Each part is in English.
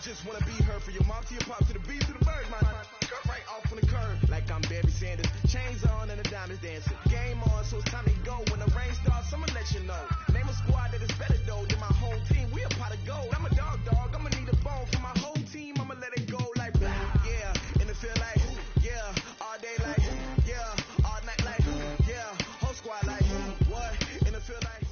just want to be her, for your mom to your pop to the beat to the bird, my cut right off on the curb like I'm Barry Sanders. Chains on and the diamonds dancing. Game on, so it's time to go. When the rain starts, I'ma let you know. Name a squad that is better though than my whole team. We a pot of gold. I'm a dog. I'ma need a bone for my whole team. I'ma let it go like blah, yeah. And it feel like yeah, all day like yeah, all night like yeah, whole squad like what? And it feel like.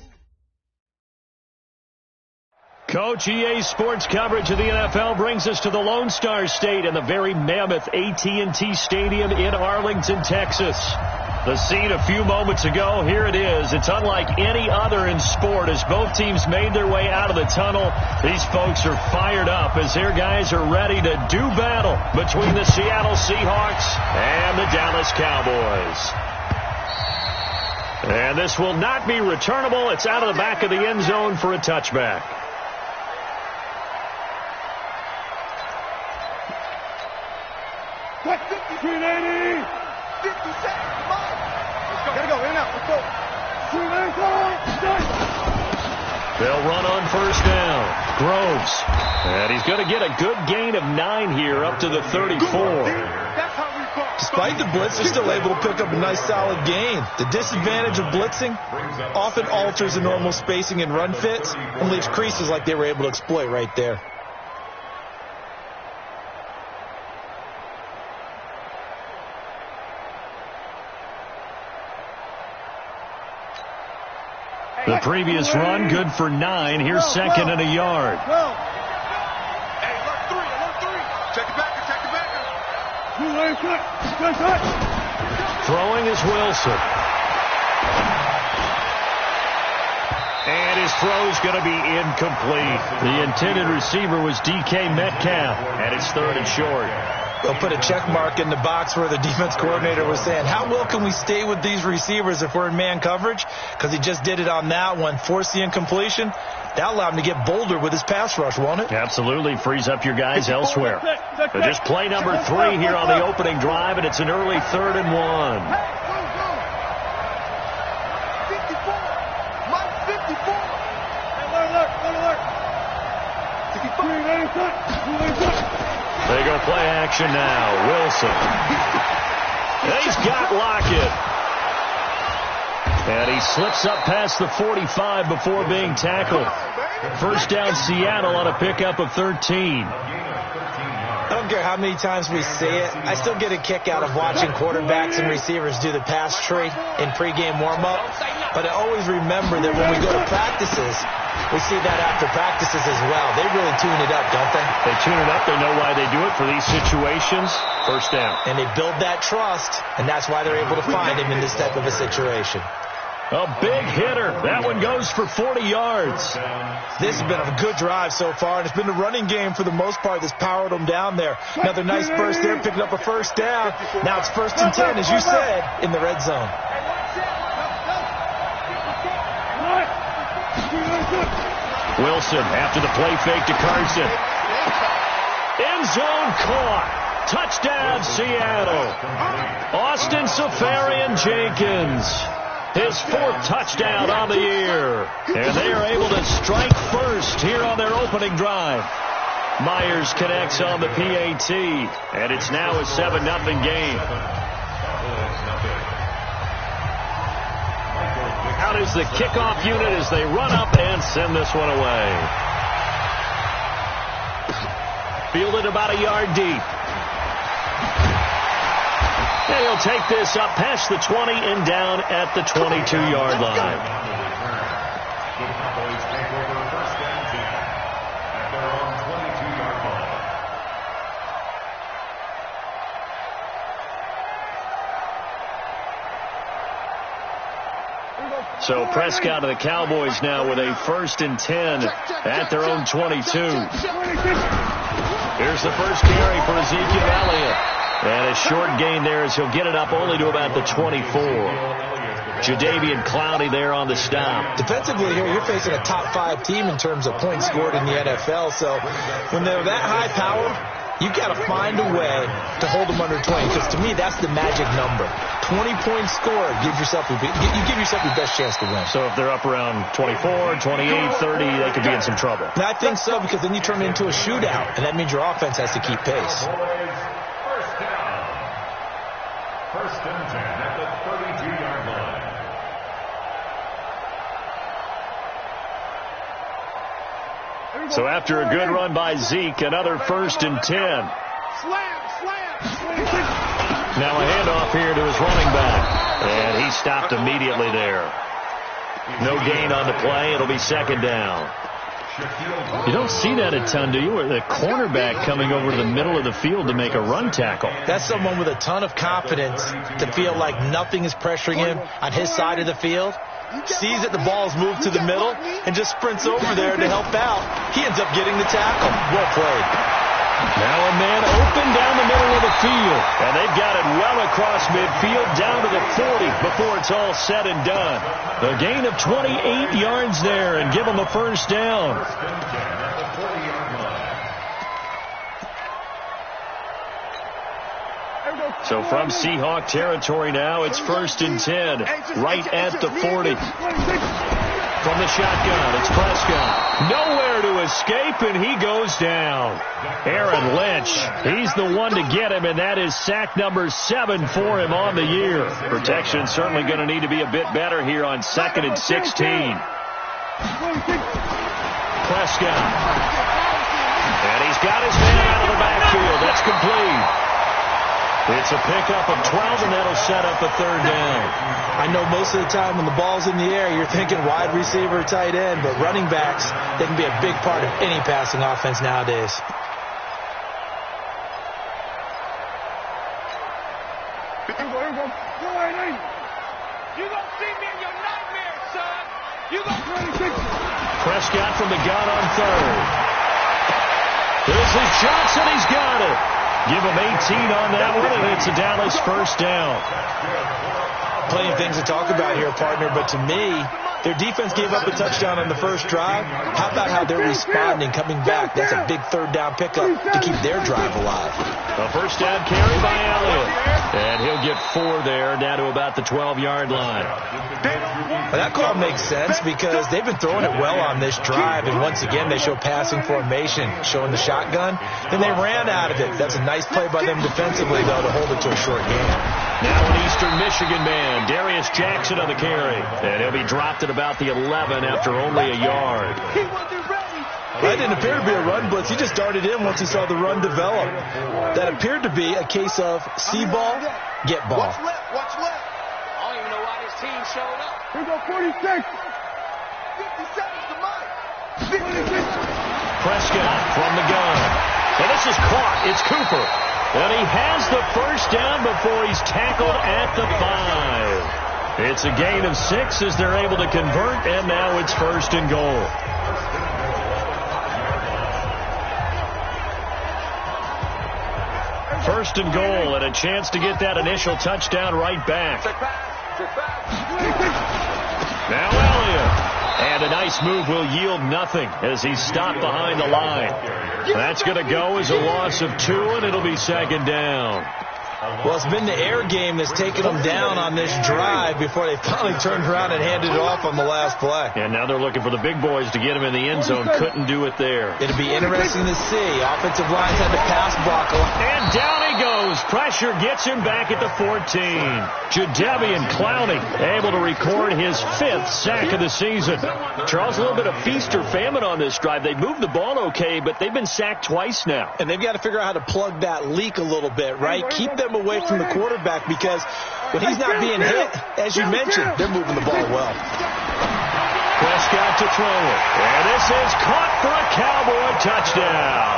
Coach, EA Sports coverage of the NFL brings us to the Lone Star State and the very mammoth AT&T Stadium in Arlington, Texas. The scene a few moments ago, here it is. It's unlike any other in sport as both teams made their way out of the tunnel. These folks are fired up as their guys are ready to do battle between the Seattle Seahawks and the Dallas Cowboys. And this will not be returnable. It's out of the back of the end zone for a touchback. What? 380! 50 seconds, come on! Let's go. Gotta go, in and out, let's go. 380! They'll run on first down. Groves. And he's going to get a good gain of 9 here up to the 34. That's how we fought. Despite the blitz, they're still able to pick up a nice solid gain. The disadvantage of blitzing often alters the normal spacing and run fits and leaves creases like they were able to exploit right there. The previous run, good for 9. Here's second and a yard. Hey, alert 3. Check it back. Throwing is Wilson. And his throw's going to be incomplete. The intended receiver was DK Metcalf, and it's third and short. They'll put a check mark in the box where the defense coordinator was saying, how well can we stay with these receivers if we're in man coverage? Because he just did it on that one, forced the incompletion. That allowed him to get bolder with his pass rush, won't it? Absolutely. Frees up your guys elsewhere. But just play number 3 here on the opening drive, and it's an early 3rd and 1. 54! Mike, 54! Alert! They go play action now. Wilson. He's got Lockett. And he slips up past the 45 before being tackled. First down Seattle on a pickup of 13. I don't care how many times we see it. I still get a kick out of watching quarterbacks and receivers do the pass tree in pregame warm-up. But I always remember that when we go to practices, we see that after practices as well. They really tune it up, don't they? They tune it up. They know why they do it for these situations. First down. And they build that trust, and that's why they're able to find him in this type of a situation. A big hitter. That one goes for 40 yards. This has been a good drive so far, and it's been the running game for the most part that's powered them down there. Another nice burst there, picking up a first down. Now it's 1st and 10, as you said, in the red zone. Wilson after the play fake to Carson. End zone caught. Touchdown, Seattle. Austin Safarian-Jenkins. His 4th touchdown on the year. And they are able to strike first here on their opening drive. Myers connects on the PAT. And it's now a 7-0 game. Out is the kickoff unit as they run up and send this one away. Fielded about a yard deep. And he'll take this up past the 20 and down at the 22-yard line. So Prescott of the Cowboys now with a 1st and 10 at their own 22. Here's the first carry for Ezekiel Elliott. And a short gain there as he'll get it up only to about the 24. Jadeveon Clowney there on the stop. Defensively here, you're facing a top 5 team in terms of points scored in the NFL. So when they're that high power, You've got to find a way to hold them under 20, because to me, that's the magic number. 20-point score, you give yourself your best chance to win. So if they're up around 24, 28, 30, they could be in some trouble. And I think so, because then you turn it into a shootout, and that means your offense has to keep pace. First and 10 at the 32-yard line. So after a good run by Zeke, another 1st and 10. Now a handoff here to his running back. And he stopped immediately there. No gain on the play. It'll be 2nd down. You don't see that a ton, do you? Where the cornerback coming over to the middle of the field to make a run tackle. That's someone with a ton of confidence to feel like nothing is pressuring him on his side of the field. Sees that the ball's moved to the middle and just sprints over there to help out. He ends up getting the tackle. Well played. Now a man open down the middle of the field. And they've got it well across midfield down to the 40 before it's all said and done. The gain of 28 yards there and give them a 1st down. So from Seahawk territory now, it's 1st and 10, right at the 40. From the shotgun, it's Prescott. Nowhere to escape, and he goes down. Aaron Lynch, he's the one to get him, and that is sack number 7 for him on the year. Protection certainly going to need to be a bit better here on 2nd and 16. Prescott. And he's got his man out of the backfield. That's complete. It's a pickup of 12, and that'll set up a 3rd down. I know most of the time when the ball's in the air, you're thinking wide receiver, tight end, but running backs, they can be a big part of any passing offense nowadays. You gonna see me in your nightmares, son. You gonna Prescott from the gun on 3rd. This is Johnson. He's got it. Give him 18 on that one, and it's a Dallas 1st down. Plenty of things to talk about here, partner, but to me, their defense gave up a touchdown on the first drive. How about how they're responding, coming back? That's a big 3rd down pickup to keep their drive alive. A 1st down carry by Elliott. And he'll get 4 there, down to about the 12-yard line. Well, that call makes sense because they've been throwing it well on this drive, and once again, they show passing formation, showing the shotgun. Then they ran out of it. That's a nice play by them defensively, though, to hold it to a short game. Now an Eastern Michigan man, Darius Jackson on the carry. And he'll be dropped at about the 11 after only a yard. That didn't appear to be a run blitz. He just darted in once he saw the run develop. That appeared to be a case of see ball, get ball. Watch left. I don't even know why this team showed up. Here we go, 46. 50 seconds to Mike. Prescott from the gun. And this is caught. It's Cooper. And he has the 1st down before he's tackled at the 5. It's a gain of 6 as they're able to convert, and now it's 1st and goal. First and goal, and a chance to get that initial touchdown right back. Now Elliott. And a nice move will yield nothing as he's stopped behind the line. That's going to go as a loss of 2, and it'll be 2nd down. Well, it's been the air game that's taken them down on this drive before they finally turned around and handed it off on the last play. And now they're looking for the big boys to get him in the end zone. Couldn't do it there. It'll be interesting to see. Offensive lines had to pass block. And down he goes. Pressure gets him back at the 14. Jadeveon Clowney able to record his 5th sack of the season. Charles, a little bit of feast or famine on this drive. They moved the ball okay, but they've been sacked twice now. And they've got to figure out how to plug that leak a little bit, right? Keep them away from the quarterback because when he's not being hit, as you mentioned, they're moving the ball well. Prescott to throw it. And this is caught for a Cowboy touchdown.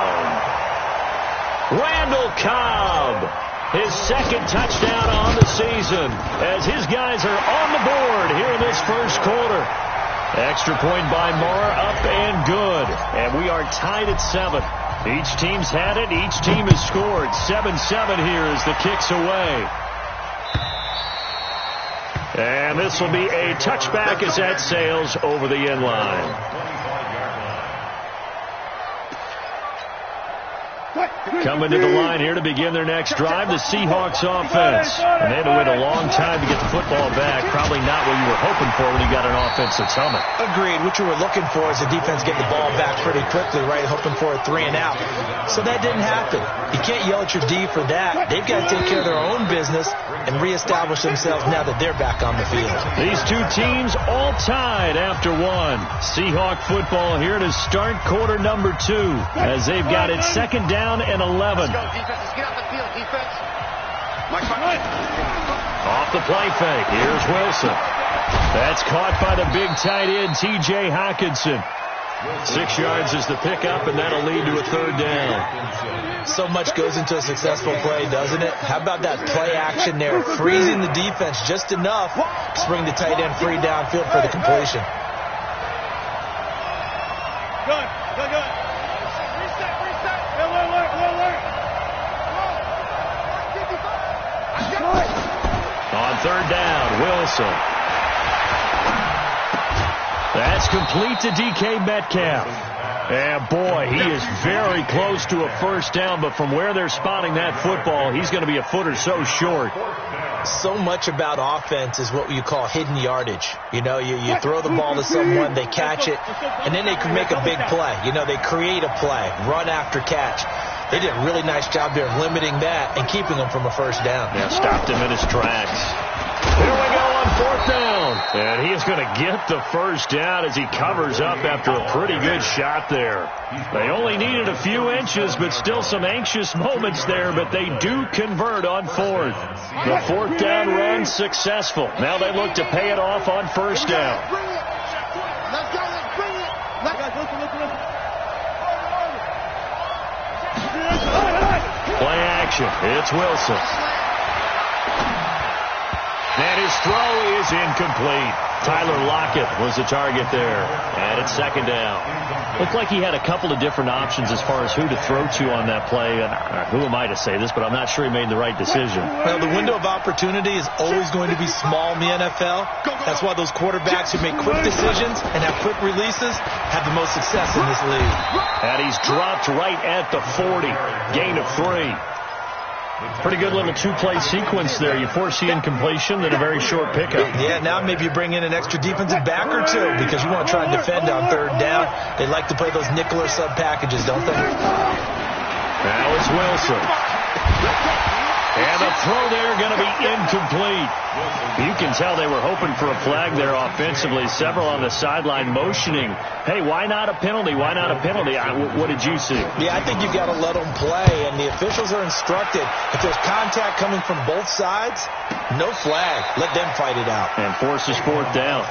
Randall Cobb, his 2nd touchdown on the season as his guys are on the board here in this first quarter. Extra point by Moore, up and good. And we are tied at 7. Each team's had it. Each team has scored. 7-7 here as the kick's away. And this will be a touchback as that sails over the end line. Coming to the line here to begin their next drive, the Seahawks offense. And they had to wait a long time to get the football back. Probably not what you were hoping for when you got an offense that's humming. Agreed. What you were looking for is the defense getting the ball back pretty quickly, right? Hoping for a 3 and out. So that didn't happen. You can't yell at your D for that. They've got to take care of their own business and reestablish themselves now that they're back on the field. These two teams all tied after one. Seahawk football here to start quarter number 2 as they've got it second down and 11. Let's go, defense. Let's get out the field, defense. Off the play fake. Here's Wilson. That's caught by the big tight end, T.J. Hockenson. 6 yards is the pickup, and that'll lead to a third down. So much goes into a successful play, doesn't it? How about that play action there? Freezing the defense just enough to bring the tight end free downfield for the completion. Good. Reset. On third down, Wilson. That's complete to DK Metcalf. And boy, he is very close to a first down, but from where they're spotting that football, he's going to be a foot or so short. So much about offense is what you call hidden yardage. You know, you throw the ball to someone, they catch it, and then they can make a big play. You know, they create a play, run after catch. They did a really nice job there of limiting that and keeping him from a first down. Yeah, stopped him in his tracks. Here we go on fourth down. And he is going to get the first down as he covers up after a pretty good shot there. They only needed a few inches, but still some anxious moments there, but they do convert on fourth. The fourth down run successful. Now they look to pay it off on first down. Let's go. Listen. Play action. It's Wilson. And his throw is incomplete. Tyler Lockett was the target there. And it's second down. Looked like he had a couple of different options as far as who to throw to on that play. And who am I to say this, but I'm not sure he made the right decision. Well, the window of opportunity is always going to be small in the NFL. That's why those quarterbacks who make quick decisions and have quick releases have the most success in this league. And he's dropped right at the 40. Gain of 3. Pretty good little two-play sequence there. You force the incompletion, then a very short pickup. Yeah, now maybe you bring in an extra defensive back or two because you want to try and defend on third down. They like to play those nickel or sub packages, don't they? Now it's Wilson. And the throw there going to be incomplete. You can tell they were hoping for a flag there offensively. Several on the sideline motioning. Hey, why not a penalty? Why not a penalty? What did you see? Yeah, I think you've got to let them play, and the officials are instructed. If there's contact coming from both sides, no flag. Let them fight it out. And forces fourth down.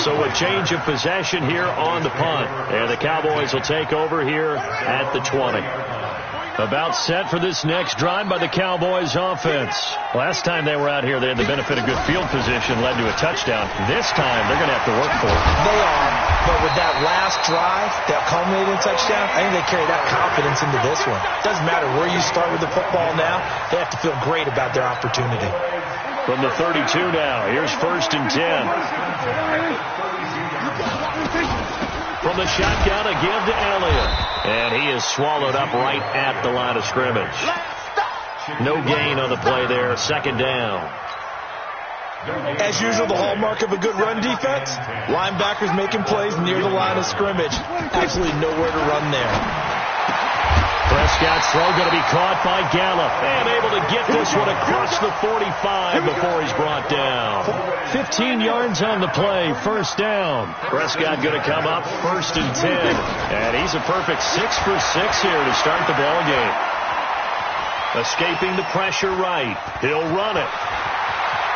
So a change of possession here on the punt. And the Cowboys will take over here at the 20. About set for this next drive by the Cowboys offense. Last time they were out here, they had the benefit of good field position, led to a touchdown. This time, they're going to have to work for it. They are, but with that last drive that culminated in touchdown, I think they carry that confidence into this one. Doesn't matter where you start with the football now, they have to feel great about their opportunity. From the 32 now, here's first and 10. From the shotgun, a give to Elliott. And he is swallowed up right at the line of scrimmage. No gain on the play there. Second down. As usual, the hallmark of a good run defense, linebackers making plays near the line of scrimmage. Absolutely nowhere to run there. Prescott's throw going to be caught by Gallup. And able to get this one across the 45 before he's brought down. 15 yards on the play. First down. Prescott going to come up first and 10. And he's a perfect 6 for 6 here to start the ball game. Escaping the pressure right. He'll run it.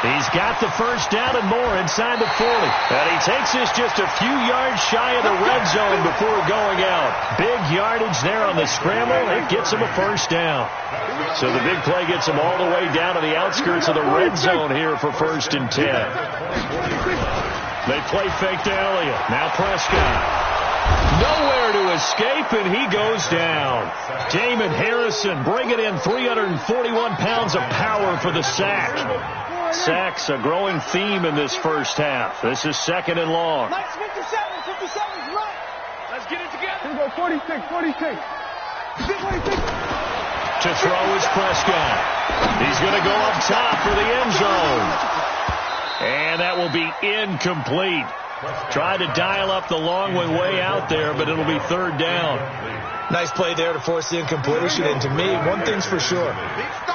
He's got the first down and more inside the 40. And he takes this just a few yards shy of the red zone before going out. Big yardage there on the scramble. It gets him a first down. So the big play gets him all the way down to the outskirts of the red zone here for first and 10. They play fake to Elliott. Now Prescott. Nowhere to escape, and he goes down. Damon Harrison bringing in 341 pounds of power for the sack. Sacks a growing theme in this first half. This is second and long. 57's right. Let's get it together. Here we go, 46. to throw is Prescott. He's going to go up top for the end zone. And that will be incomplete. Tried to dial up the long one way out there, but it'll be third down. Nice play there to force the incompletion. And to me, one thing's for sure.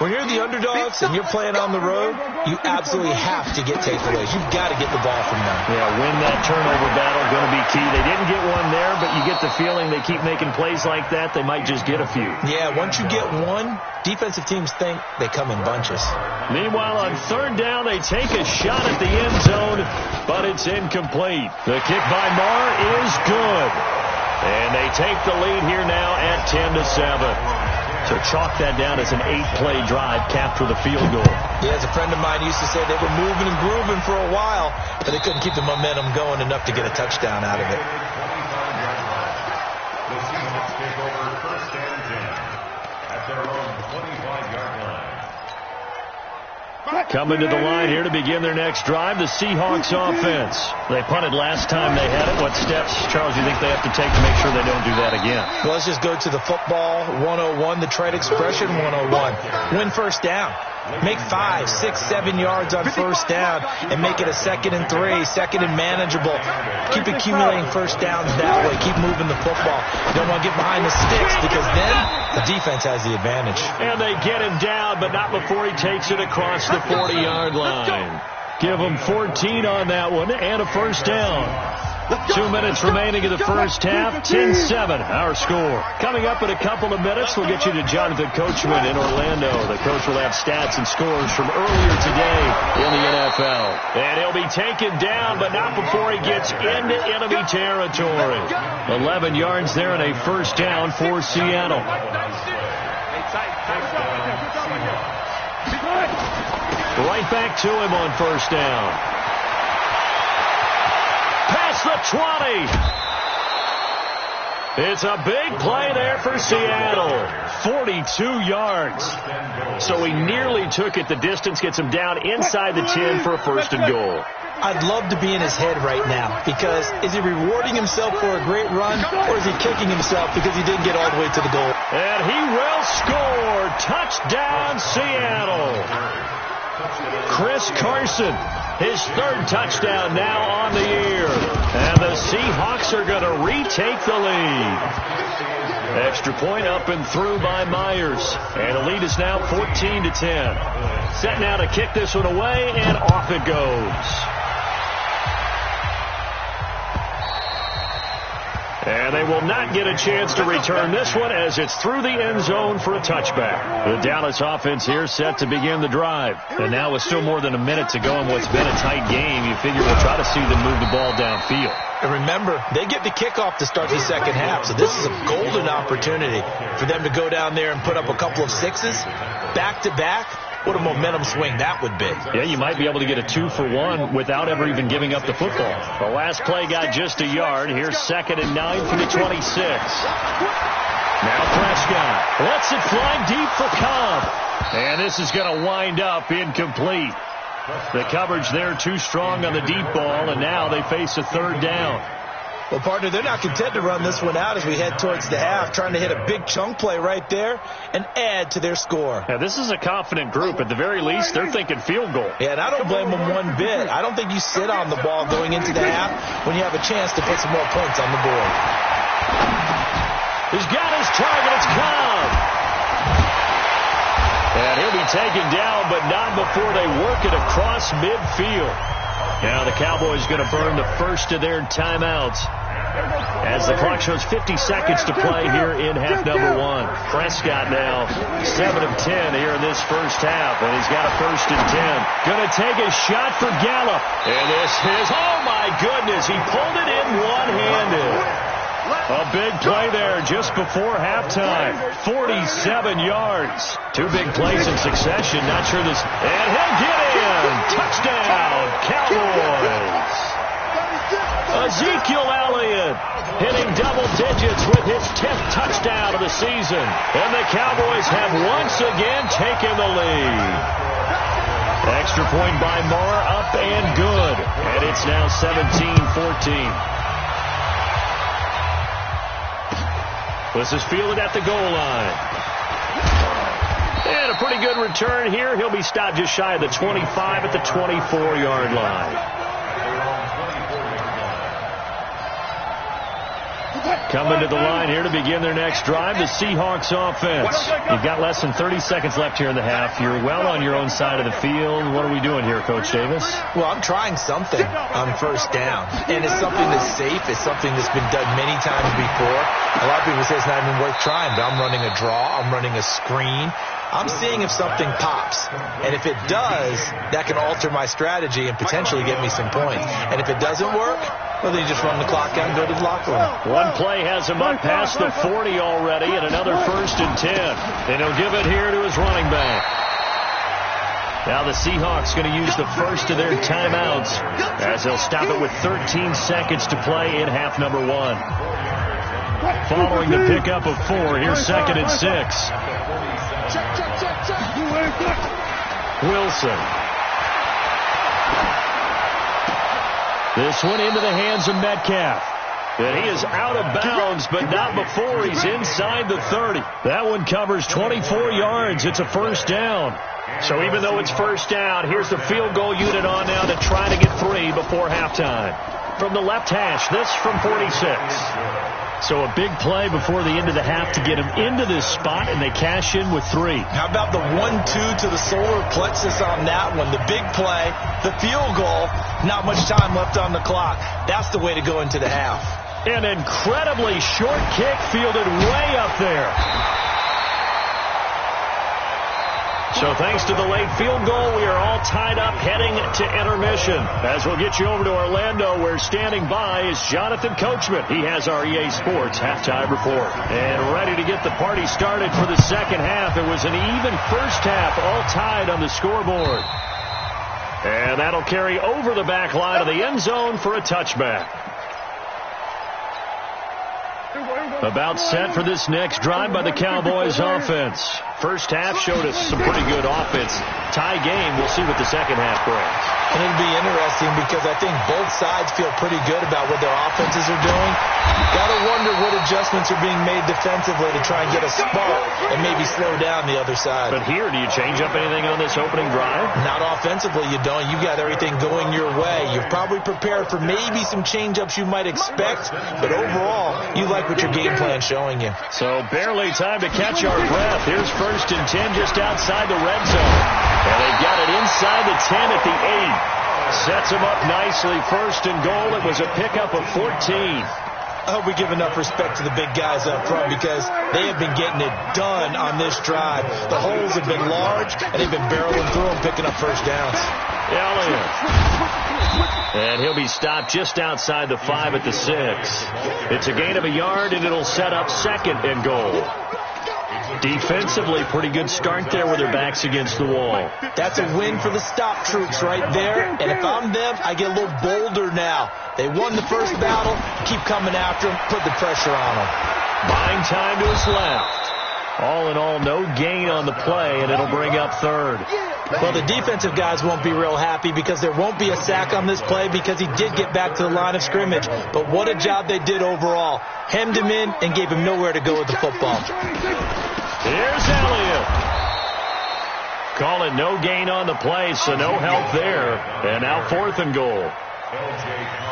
When you're the underdogs and you're playing on the road, you absolutely have to get takeaways. You've got to get the ball from them. Yeah, win that turnover battle, going to be key. They didn't get one there, but you get the feeling they keep making plays like that, they might just get a few. Yeah, once you get one, defensive teams think they come in bunches. Meanwhile, on third down, they take a shot at the end zone, but it's incomplete. The kick by Marr is good. And they take the lead here now at 10-7. So chalk that down as an 8-play drive, capped with a field goal. Yeah, as a friend of mine used to say, they were moving and grooving for a while, but they couldn't keep the momentum going enough to get a touchdown out of it. The Seahawks take over first and 10 at their own 25-yard line. Coming to the line here to begin their next drive, the Seahawks offense. They punted last time they had it. What steps, Charles, do you think they have to take to make sure they don't do that again? Well, let's just go to the football 101, the trade expression 101. Win first down. Make 5, 6, 7 yards on first down and make it a 2nd and 3, 2nd and manageable. Keep accumulating first downs that way. Keep moving the football. You don't want to get behind the sticks because then the defense has the advantage. And they get him down, but not before he takes it across the 40-yard line. Give him 14 on that one and a first down. 2 minutes remaining in the first half. 10-7, our score. Coming up in a couple of minutes, we'll get you to Jonathan Coachman in Orlando. The coach will have stats and scores from earlier today in the NFL. And he'll be taken down, but not before he gets into enemy territory. 11 yards there and a first down for Seattle. Right back to him on first down. Past the 20. It's a big play there for Seattle. 42 yards. So he nearly took it the distance, gets him down inside the 10 for a first and goal. I'd love to be in his head right now because is he rewarding himself for a great run or is he kicking himself because he didn't get all the way to the goal? And he will score. Touchdown, Seattle. Chris Carson, his third touchdown now on the year. And the Seahawks are going to retake the lead. Extra point up and through by Myers. And the lead is now 14-10. Set now to kick this one away, and off it goes. And they will not get a chance to return this one as it's through the end zone for a touchback. The Dallas offense here set to begin the drive. And now with still more than a minute to go in what's been a tight game, you figure we'll try to see them move the ball downfield. And remember, they get the kickoff to start the second half, so this is a golden opportunity for them to go down there and put up a couple of sixes back-to-back. What a momentum swing that would be. Yeah, you might be able to get a 2-for-1 without ever even giving up the football. The last play got just a yard. Here's 2nd and 9 from the 26. Now Prescott lets it fly deep for Cobb. And this is going to wind up incomplete. The coverage there too strong on the deep ball, and now they face a third down. Well, partner, they're not content to run this one out as we head towards the half, trying to hit a big chunk play right there and add to their score. Now, this is a confident group. At the very least, they're thinking field goal. Yeah, and I don't blame them one bit. I don't think you sit on the ball going into the half when you have a chance to put some more points on the board. He's got his target. It's Cobb. And he'll be taken down, but not before they work it across midfield. Now the Cowboys going to burn the first of their timeouts as the clock shows 50 seconds to play here in half number 1. Prescott now 7 of 10 here in this first half, and he's got a 1st and 10. Going to take a shot for Gallup. And this is, oh my goodness, he pulled it in one-handed. A big play there just before halftime. 47 yards. 2 big plays in succession. Not sure this. And he'll get in. Touchdown, Cowboys. Ezekiel Elliott hitting double digits with his 10th touchdown of the season. And the Cowboys have once again taken the lead. Extra point by Marr, up and good. And it's now 17-14. This is fielded at the goal line. And a pretty good return here. He'll be stopped just shy of the 25 at the 24-yard line. Coming to the line here to begin their next drive, the Seahawks offense. You've got less than 30 seconds left here in the half. You're well on your own side of the field. What are we doing here, Coach Davis? Well, I'm trying something on first down. And it's something that's safe. It's something that's been done many times before. A lot of people say it's not even worth trying, but I'm running a draw. I'm running a screen. I'm seeing if something pops. And if it does, that can alter my strategy and potentially get me some points. And if it doesn't work, well, then you just run the clock down and go to the locker room. One play has him up past the 40 already, and another 1st and 10. And he'll give it here to his running back. Now the Seahawks going to use the first of their timeouts as they'll stop it with 13 seconds to play in half number 1. Following the pickup of 4, here's 2nd and 6. Wilson. This one into the hands of Metcalf. And he is out of bounds, but not before he's inside the 30. That one covers 24 yards. It's a 1st down. So even though it's 1st down, here's the field goal unit on now to try to get 3 before halftime. From the left hash, this from 46. So a big play before the end of the half to get him into this spot, and they cash in with 3. How about the 1-2 to the solar plexus on that one? The big play, the field goal, not much time left on the clock. That's the way to go into the half. An incredibly short kick fielded way up there. So thanks to the late field goal, we are all tied up heading to intermission. As we'll get you over to Orlando, where standing by is Jonathan Coachman. He has our EA Sports halftime report. And ready to get the party started for the second half. It was an even first half, all tied on the scoreboard. And that'll carry over the back line of the end zone for a touchback. About set for this next drive by the Cowboys offense. First half showed us some pretty good offense. Tie game. We'll see what the second half brings. And it'll be interesting because I think both sides feel pretty good about what their offenses are doing. Got to wonder what adjustments are being made defensively to try and get a spark and maybe slow down the other side. But here, do you change up anything on this opening drive? Not offensively, you don't. You got everything going your way. You're probably prepared for maybe some change-ups you might expect, but overall, you like what your game plan's showing you. So barely time to catch our breath. Here's 1st and 10 just outside the red zone. And they've got it inside the 10 at the 8. Sets them up nicely. 1st and goal. It was a pickup of 14. I hope we give enough respect to the big guys up front because they have been getting it done on this drive. The holes have been large, and they've been barreling through them, picking up 1st downs. Elliott. And he'll be stopped just outside the 5 at the 6. It's a gain of a yard, and it'll set up 2nd and goal. Defensively, pretty good start there with their backs against the wall. That's a win for the stop troops right there. And if I'm them, I get a little bolder now. They won the first battle. Keep coming after them. Put the pressure on them. Buying time to his left. All in all, no gain on the play, and it'll bring up 3rd. Well, the defensive guys won't be real happy because there won't be a sack on this play because he did get back to the line of scrimmage. But what a job they did overall. Hemmed him in and gave him nowhere to go with the football. Here's Elliott. Call it no gain on the play, so no help there. And now 4th and goal.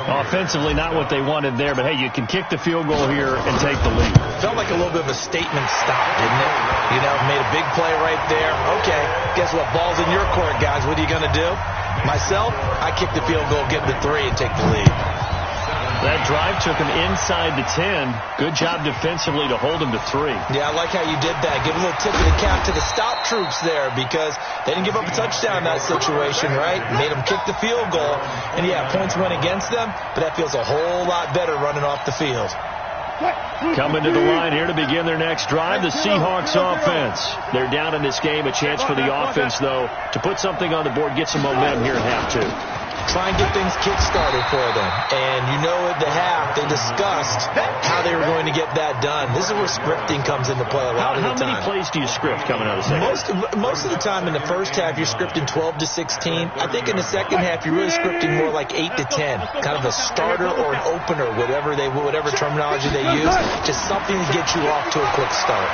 Offensively, not what they wanted there, but hey, you can kick the field goal here and take the lead. Felt like a little bit of a statement stop, didn't it? You know, made a big play right there. Okay, guess what? Ball's in your court, guys. What are you going to do? Myself, I kick the field goal, get the 3, and take the lead. That drive took him inside the 10. Good job defensively to hold him to 3. Yeah, I like how you did that. Give a little tip of the cap to the stop troops there because they didn't give up a touchdown in that situation, right? Made them kick the field goal. And, yeah, points went against them, but that feels a whole lot better running off the field. Coming to the line here to begin their next drive, the Seahawks offense. They're down in this game. A chance for the offense, though, to put something on the board, get some momentum here in half 2. Try and get things kick-started for them. And you know at the half, they discussed how they were going to get that done. This is where scripting comes into play a lot of the time. How many plays do you script coming out of the second? Most of the time in the first half, you're scripting 12 to 16. I think in the second half, you're really scripting more like 8 to 10. Kind of a starter or an opener, whatever terminology they use. Just something to get you off to a quick start.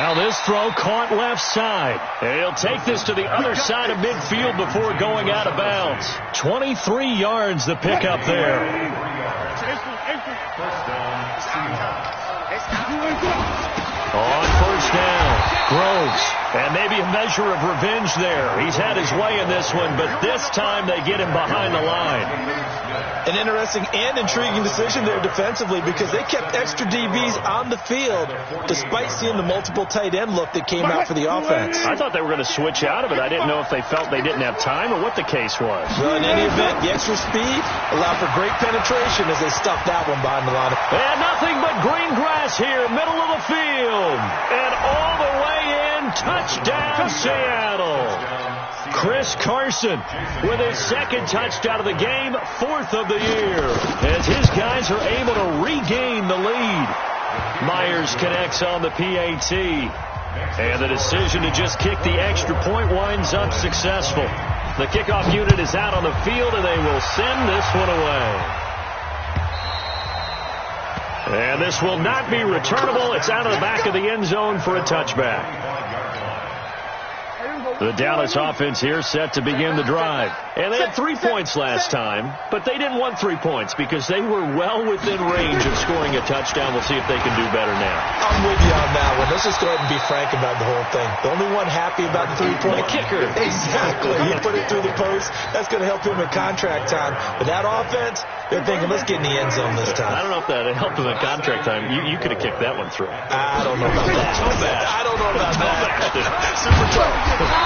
Now this throw caught left side. And he'll take this to the other side of midfield before going out of bounds. 23 yards the pickup there. On first down, Groves. And maybe a measure of revenge there. He's had his way in this one, but this time they get him behind the line. An interesting and intriguing decision there defensively because they kept extra DBs on the field despite seeing the multiple tight end look that came out for the offense. I thought they were going to switch out of it. I didn't know if they felt they didn't have time or what the case was. Well, in any event, the extra speed allowed for great penetration as they stuffed that one behind the line. And nothing but green grass here, middle of the field. And all the way in, touchdown Seattle. Chris Carson with his second touchdown of the game, 4th of the year, as his guys are able to regain the lead. Myers connects on the PAT, and the decision to just kick the extra point winds up successful. The kickoff unit is out on the field, and they will send this one away. And this will not be returnable. It's out of the back of the end zone for a touchback. The Dallas offense here set to begin the drive. And they had 3 points last time, but they didn't want 3 points because they were well within range of scoring a touchdown. We'll see if they can do better now. I'm with you on that one. Let's just go ahead and be frank about the whole thing. The only one happy about the 3-point kicker. Exactly. He put it through the post. That's going to help him in contract time. But that offense, they're thinking, let's get in the end zone this time. I don't know if that helped him in contract time. You could have kicked that one through. I don't know about that. I don't know about that. Super tough.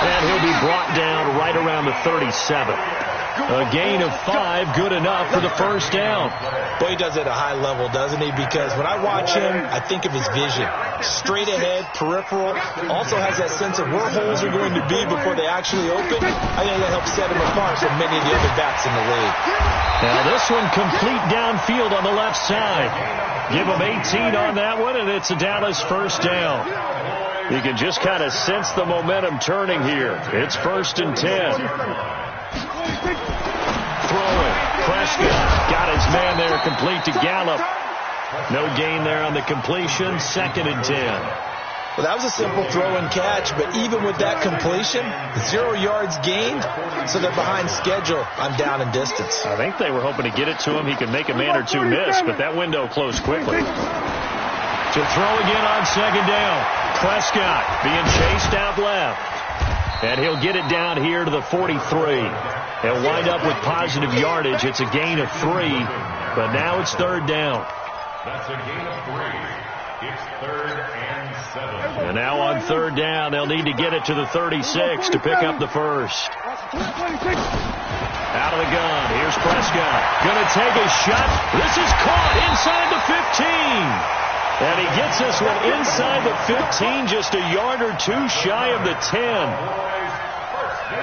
And he'll be brought down right around the 37. A gain of 5, good enough for the first down. Boy, he does it at a high level, doesn't he? Because when I watch him, I think of his vision. Straight ahead, peripheral. Also has that sense of where holes are going to be before they actually open. I think that helps set him apart from many of the other backs in the league. Now this one complete downfield on the left side. Give him 18 on that one, and it's a Dallas first down. You can just kind of sense the momentum turning here. It's 1st and 10. Throwing. Prescott got his man there complete to Gallup. No gain there on the completion. 2nd and 10. Well, that was a simple throw and catch, but even with that completion, 0 yards gained, so they're behind schedule on down and distance. I think they were hoping to get it to him. He could make a man or two miss, but that window closed quickly. To throw again on 2nd down. Prescott being chased out left. And he'll get it down here to the 43. He'll wind up with positive yardage. It's a gain of 3, but now it's 3rd down. That's a gain of 3. It's 3rd and 7. And now on 3rd down, they'll need to get it to the 36 to pick up the first. Out of the gun. Here's Prescott. Going to take a shot. This is caught inside the 15. And he gets this one inside the 15, just a yard or 2 shy of the 10.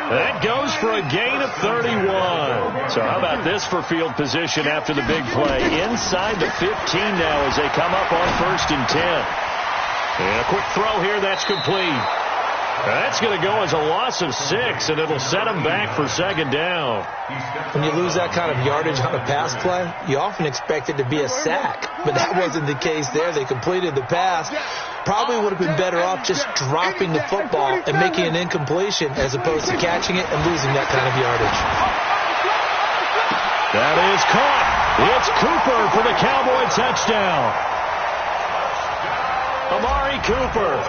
That goes for a gain of 31. So how about this for field position after the big play? Inside the 15 now as they come up on 1st and 10. And a quick throw here, that's complete. That's going to go as a loss of 6, and it'll set them back for 2nd down. When you lose that kind of yardage on a pass play, you often expect it to be a sack, but that wasn't the case there. They completed the pass. Probably would have been better off just dropping the football and making an incompletion as opposed to catching it and losing that kind of yardage. That is caught. It's Cooper for the Cowboy touchdown. Amari Cooper.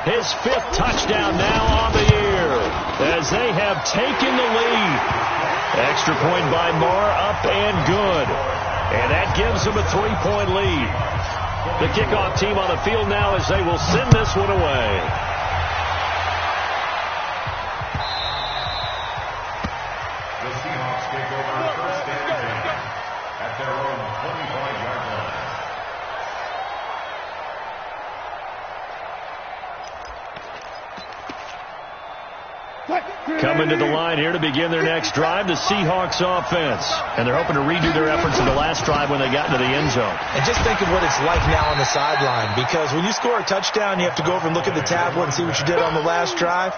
His 5th touchdown now on the year as they have taken the lead. Extra point by Marr, up and good. And that gives them a 3-point lead. The kickoff team on the field now as they will send this one away. The Seahawks take over 1st and 10 at their own 25-yard line. Coming to the line here to begin their next drive, the Seahawks offense. And they're hoping to redo their efforts in the last drive when they got into the end zone. And just think of what it's like now on the sideline, because when you score a touchdown, you have to go over and look at the tablet and see what you did on the last drive.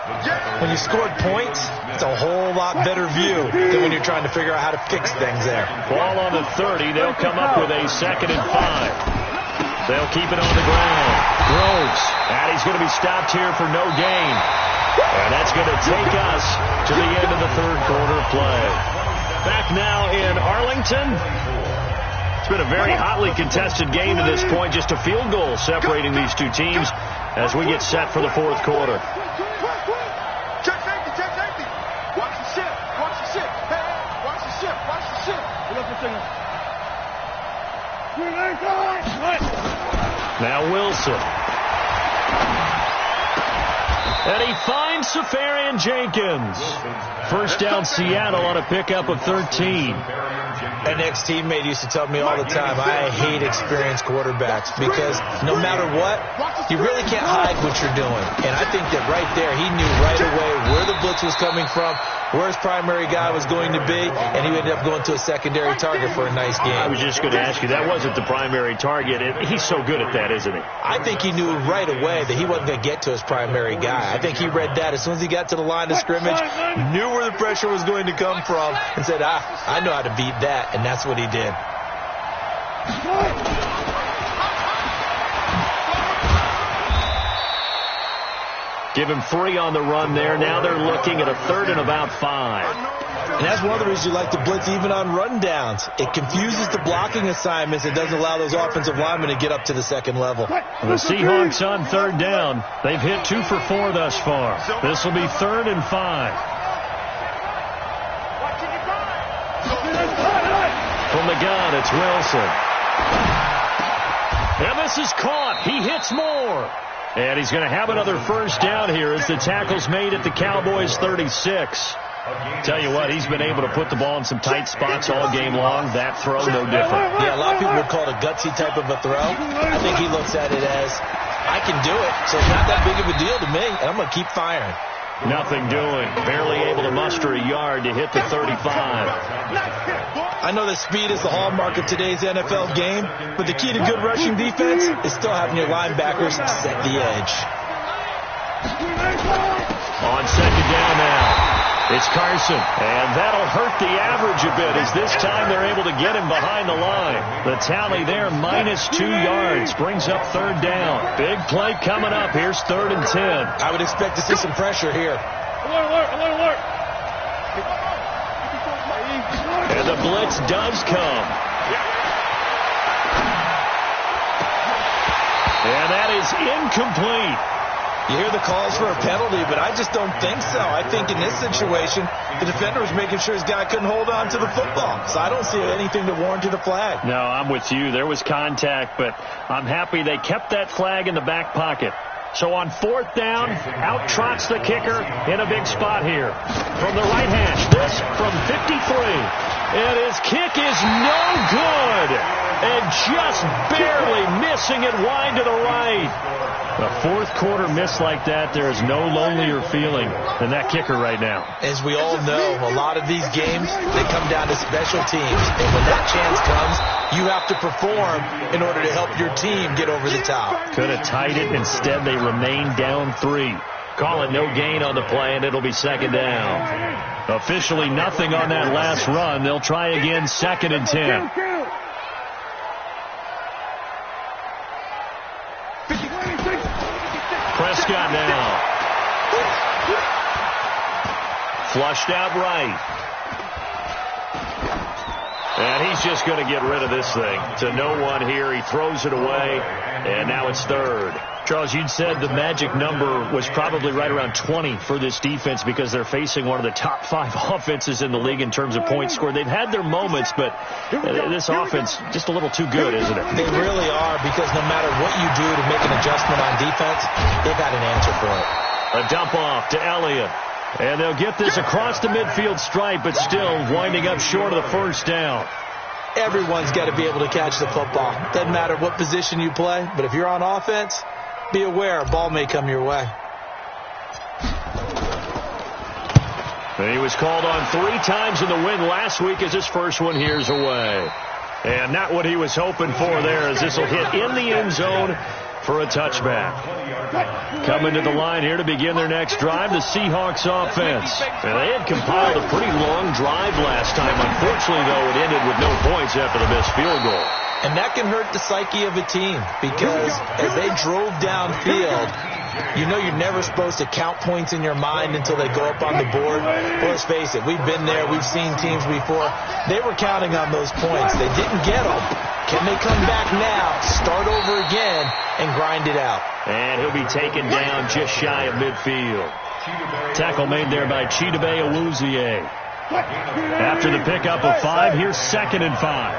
When you scored points, it's a whole lot better view than when you're trying to figure out how to fix things there. Ball on the 30. They'll come up with a 2nd and 5. They'll keep it on the ground. Groves. And he's going to be stopped here for no gain. And that's going to take us to the end of the third quarter play. Back now in Arlington. It's been a very hotly contested game to this point. Just a field goal separating these two teams as we get set for the fourth quarter. Check safety, check safety. Watch the ship, watch the ship. Hey, watch the ship, watch the ship. Now Wilson. And he finds Safarian Jenkins. First down Seattle on a pickup of 13. An ex-teammate used to tell me all the time, I hate experienced quarterbacks because no matter what, you really can't hide what you're doing. And I think that right there, he knew right away where the blitz was coming from, where his primary guy was going to be, and he ended up going to a secondary target for a nice game. I was just going to ask you, that wasn't the primary target. He's so good at that, isn't he? I think he knew right away that he wasn't going to get to his primary guy. I think he read that as soon as he got to the line of scrimmage, knew where the pressure was going to come from, and said, I know how to beat that, and that's what he did. Give him free on the run there. Now they're looking at a third and about 5. And that's one of the reasons you like to blitz even on rundowns. It confuses the blocking assignments. It doesn't allow those offensive linemen to get up to the second level. The Seahawks on third down. They've hit 2 for 4 thus far. This will be 3rd and 5. From the gun, it's Wilson. And this is caught. He hits more. And he's going to have another first down here as the tackle's made at the Cowboys 36. Tell you what, he's been able to put the ball in some tight spots all game long. That throw, no different. Yeah, a lot of people would call it a gutsy type of a throw. I think he looks at it as, I can do it, so it's not that big of a deal to me, and I'm going to keep firing. Nothing doing. Barely able to muster a yard to hit the 35. I know that speed is the hallmark of today's NFL game, but the key to good rushing defense is still having your linebackers set the edge. On second down now. It's Carson, and that'll hurt the average a bit as this time they're able to get him behind the line. The tally there, -2 yards, brings up third down. Big play coming up. Here's 3rd and 10. I would expect to see some pressure here. Alert. And the blitz does come. And that is incomplete. You hear the calls for a penalty, but I just don't think so. I think in this situation, the defender was making sure his guy couldn't hold on to the football. So I don't see anything to warrant the flag. No, I'm with you. There was contact, but I'm happy they kept that flag in the back pocket. So on 4th down, out trots the kicker in a big spot here. From the right hash, this from 53. And his kick is no good. And just barely missing it wide to the right. A fourth quarter miss like that, there is no lonelier feeling than that kicker right now. As we all know, a lot of these games, they come down to special teams. And when that chance comes, you have to perform in order to help your team get over the top. Could have tied it. Instead, they remain down 3. Call it no gain on the play, and it'll be second down. Officially nothing on that last run. They'll try again, 2nd and 10. Prescott now. Flushed out right. And he's just going to get rid of this thing. To no one here. He throws it away, and now it's 3rd. Charles, you'd said the magic number was probably right around 20 for this defense because they're facing one of the top 5 offenses in the league in terms of points scored. They've had their moments, but this offense just a little too good, isn't it? They really are, because no matter what you do to make an adjustment on defense, they've got an answer for it. A dump off to Elliott. And they'll get this across the midfield stripe, but still winding up short of the first down. Everyone's got to be able to catch the football. Doesn't matter what position you play, but if you're on offense, be aware a ball may come your way. And he was called on 3 times in the win last week as his first one here's away. And not what he was hoping for there, as this will hit in the end zone for a touchback. Coming to the line here to begin their next drive, the Seahawks offense. And they had compiled a pretty long drive last time. Unfortunately, though, it ended with no points after the missed field goal. And that can hurt the psyche of a team because as they drove downfield, you know you're never supposed to count points in your mind until they go up on the board. Well, let's face it, we've been there. We've seen teams before. They were counting on those points. They didn't get them. Can they come back now, start over again, and grind it out? And he'll be taken down just shy of midfield. Tackle made there by Chidobe Awuzie. After the pickup of 5, here's 2nd and 5.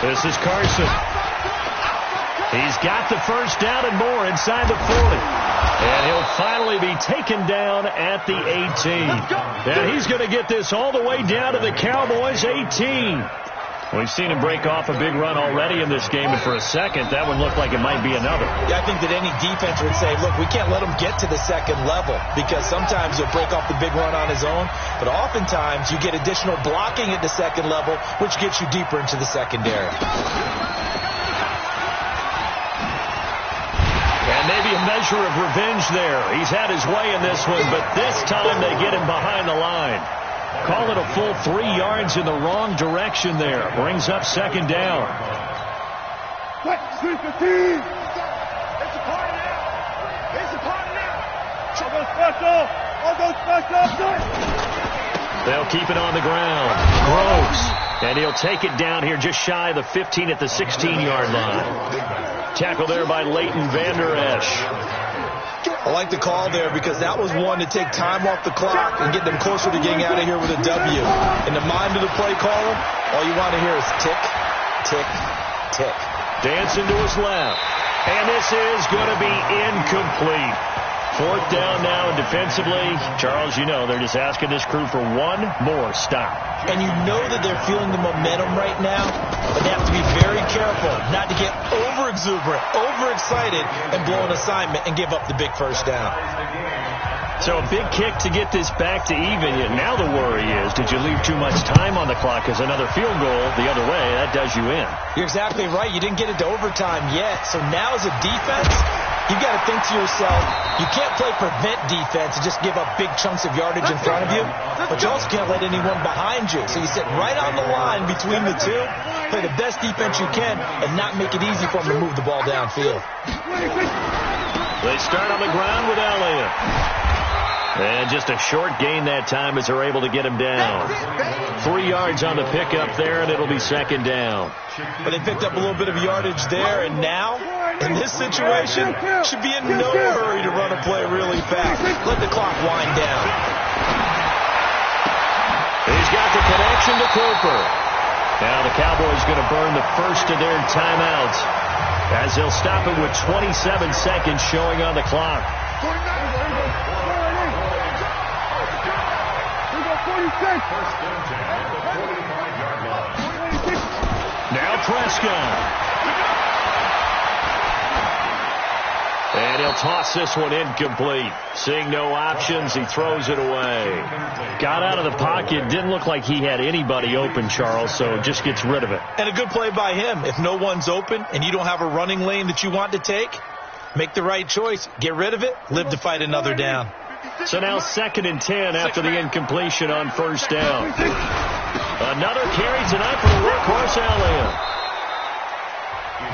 This is Carson. He's got the first down and more inside the 40. And he'll finally be taken down at the 18. And he's going to get this all the way down to the Cowboys' 18. We've seen him break off a big run already in this game, and for a second, that one looked like it might be another. Yeah, I think that any defense would say, look, we can't let him get to the second level because sometimes he'll break off the big run on his own, but oftentimes you get additional blocking at the second level, which gets you deeper into the secondary. And maybe a measure of revenge there. He's had his way in this one, but this time they get him behind the line. Call it a full 3 yards in the wrong direction there. Brings up 2nd down. They'll keep it on the ground. Groves. And he'll take it down here just shy of the 15 at the 16-yard line. Tackle there by Leighton Vander Esch. I like the call there because that was one to take time off the clock and get them closer to getting out of here with a W. In the mind of the play caller, all you want to hear is tick, tick, tick. Dancing to his left. And this is going to be incomplete. 4th down now, and defensively, Charles, you know, they're just asking this crew for one more stop. And you know that they're feeling the momentum right now, but they have to be very careful not to get over-exuberant, overexcited, and blow an assignment and give up the big first down. So a big kick to get this back to even. Now the worry is, did you leave too much time on the clock? Because another field goal the other way, that does you in. You're exactly right. You didn't get it to overtime yet. So now as a defense, you've got to think to yourself, you can't play prevent defense and just give up big chunks of yardage in front of you, but you also can't let anyone behind you. So you sit right on the line between the two, play the best defense you can, and not make it easy for them to move the ball downfield. They start on the ground with Elliott. And just a short gain that time as they're able to get him down. 3 yards on the pickup there, and it'll be 2nd down. But they picked up a little bit of yardage there, and now, in this situation, should be in no hurry to run a play really fast. Let the clock wind down. He's got the connection to Cooper. Now the Cowboys going to burn the first of their timeouts as they'll stop it with 27 seconds showing on the clock. Now Prescott. And he'll toss this one incomplete. Seeing no options, he throws it away. Got out of the pocket. Didn't look like he had anybody open, Charles, so just gets rid of it. And a good play by him. If no one's open and you don't have a running lane that you want to take, make the right choice. Get rid of it. Live to fight another down. So now 2nd and 10 after the incompletion on 1st down. Another carry tonight for the workhorse Elliott.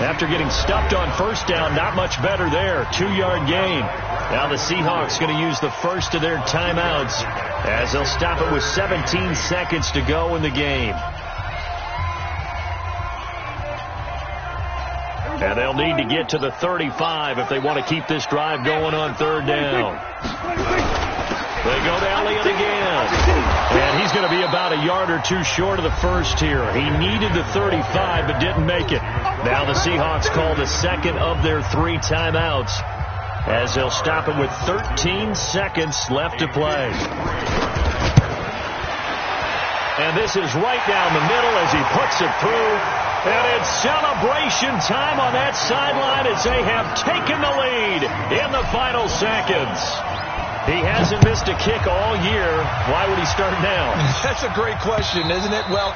After getting stuffed on 1st down, not much better there. 2-yard gain. Now the Seahawks going to use the first of their timeouts as they'll stop it with 17 seconds to go in the game. And they'll need to get to the 35 if they want to keep this drive going on 3rd down. They go to Elliott again. And he's going to be about a yard or two short of the first here. He needed the 35 but didn't make it. Now the Seahawks call the 2nd of their 3 timeouts as they'll stop it with 13 seconds left to play. And this is right down the middle as he puts it through. And it's celebration time on that sideline as they have taken the lead in the final seconds. He hasn't missed a kick all year. Why would he start now? That's a great question, isn't it? Well,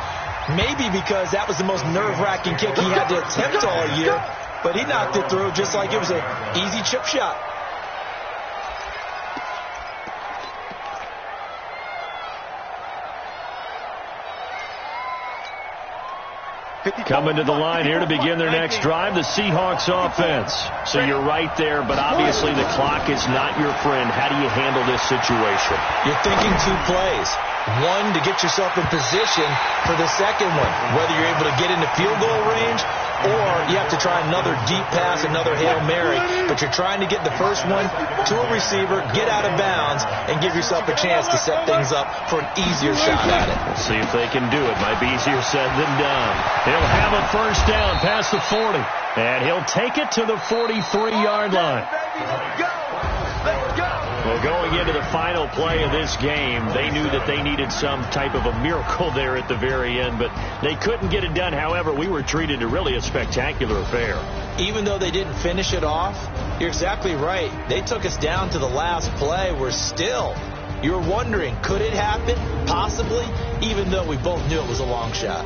maybe because that was the most nerve-wracking kick he had to attempt all year. But he knocked it through just like it was an easy chip shot. Coming to the line here to begin their next drive, the Seahawks offense. So you're right there, but obviously the clock is not your friend. How do you handle this situation? You're thinking 2 plays. One, to get yourself in position for the second one, whether you're able to get into field goal range or you have to try another deep pass, another Hail Mary, but you're trying to get the first one to a receiver, get out of bounds, and give yourself a chance to set things up for an easier shot at it. We'll see if they can do it. Might be easier said than done. He'll have a first down past the 40, and he'll take it to the 43-yard line. Well, going into the final play of this game, they knew that they needed some type of a miracle there at the very end, but they couldn't get it done. However, we were treated to really a spectacular affair. Even though they didn't finish it off, you're exactly right. They took us down to the last play. We're still, you're wondering, could it happen? Possibly, even though we both knew it was a long shot.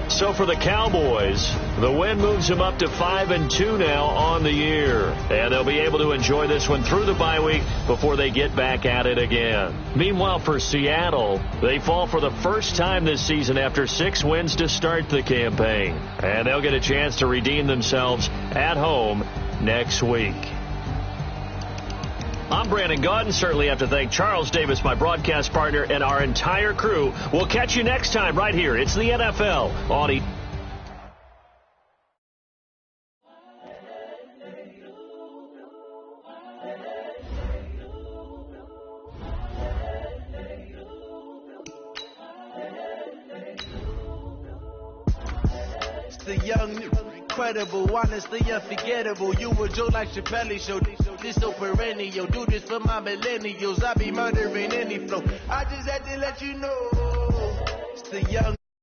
So for the Cowboys, the win moves them up to 5-2 now on the year. And they'll be able to enjoy this one through the bye week before they get back at it again. Meanwhile, for Seattle, they fall for the first time this season after 6 wins to start the campaign. And they'll get a chance to redeem themselves at home next week. I'm Brandon Gaudin. Certainly have to thank Charles Davis, my broadcast partner, and our entire crew. We'll catch you next time right here. It's the NFL on E! It's the young, incredible, honestly unforgettable. You a Joe like Chappelle show. This so perennial. Do this for my millennials. I be murdering any flow. I just had to let you know. It's the young.